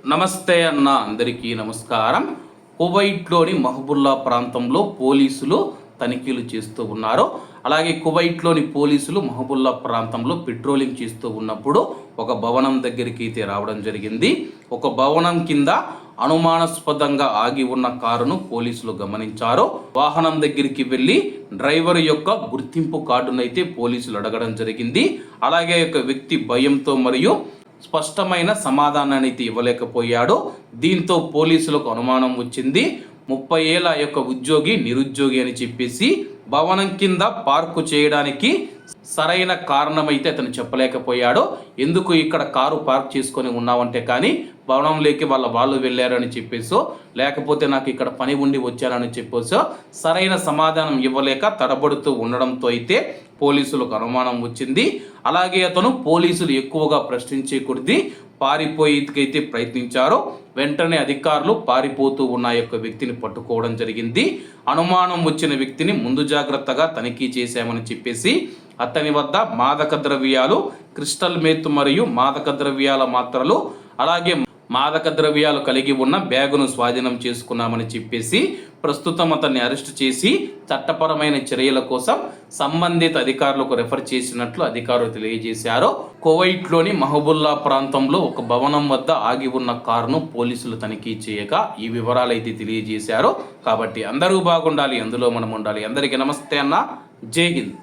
నమస్తే అన్న, అందరికీ నమస్కారం. కువైట్లోని మహబుల్లా ప్రాంతంలో పోలీసులు తనిఖీలు చేస్తూ ఉన్నారు. అలాగే కువైట్లోని పోలీసులు మహబుల్లా ప్రాంతంలో పెట్రోలింగ్ చేస్తూ ఉన్నప్పుడు ఒక భవనం దగ్గరికి అయితే రావడం జరిగింది. ఒక భవనం కింద అనుమానాస్పదంగా ఆగి ఉన్న కారును పోలీసులు గమనించారు. వాహనం దగ్గరికి వెళ్ళి డ్రైవర్ యొక్క గుర్తింపు కార్డునైతే పోలీసులు అడగడం జరిగింది. అలాగే ఒక వ్యక్తి భయంతో మరియు స్పష్టమైన సమాధానాన్ని అయితే ఇవ్వలేకపోయాడు. దీంతో పోలీసులకు అనుమానం వచ్చింది. 30 ఏళ్ల యొక్క ఉద్యోగి నిరుద్యోగి అని చెప్పేసి భవనం కింద పార్కు చేయడానికి సరైన కారణమైతే అతను చెప్పలేకపోయాడు. ఎందుకు ఇక్కడ కారు పార్క్ చేసుకొని ఉన్నావంటే కానీ భవనంలోకి వాళ్ళు వెళ్ళారని చెప్పేసో, లేకపోతే నాకు ఇక్కడ పని ఉండి వచ్చానని చెప్పేసో సరైన సమాధానం ఇవ్వలేక తడబడుతూ ఉండడంతో అయితే పోలీసులకు అనుమానం వచ్చింది. అలాగే అతను పోలీసులు ఎక్కువగా ప్రశ్నించే కొద్దీ పారిపోయేందుకైతే ప్రయత్నించారు. వెంటనే అధికారులు పారిపోతూ ఉన్న యొక్క వ్యక్తిని పట్టుకోవడం జరిగింది. అనుమానం వచ్చిన వ్యక్తిని ముందు జాగ్రత్తగా తనిఖీ చేశామని చెప్పేసి అతని వద్ద మాదక ద్రవ్యాలు, క్రిస్టల్ మేత్ మరియు మాదక ద్రవ్యాల మాత్రలు, అలాగే మాదక ద్రవ్యాలు కలిగి ఉన్న బ్యాగును స్వాధీనం చేసుకున్నామని చెప్పేసి ప్రస్తుతం అతన్ని అరెస్ట్ చేసి చట్టపరమైన చర్యల కోసం సంబంధిత అధికారులకు రెఫర్ చేసినట్లు అధికారులు తెలియజేశారు. కువైట్లోని మహబుల్లా ప్రాంతంలో ఒక భవనం వద్ద ఆగి ఉన్న కారును పోలీసులు తనిఖీ చేయగా ఈ వివరాలు అయితే తెలియజేశారు. కాబట్టి అందరూ బాగుండాలి, అందులో మనం ఉండాలి. అందరికీ నమస్తే అన్న, జై హింద్.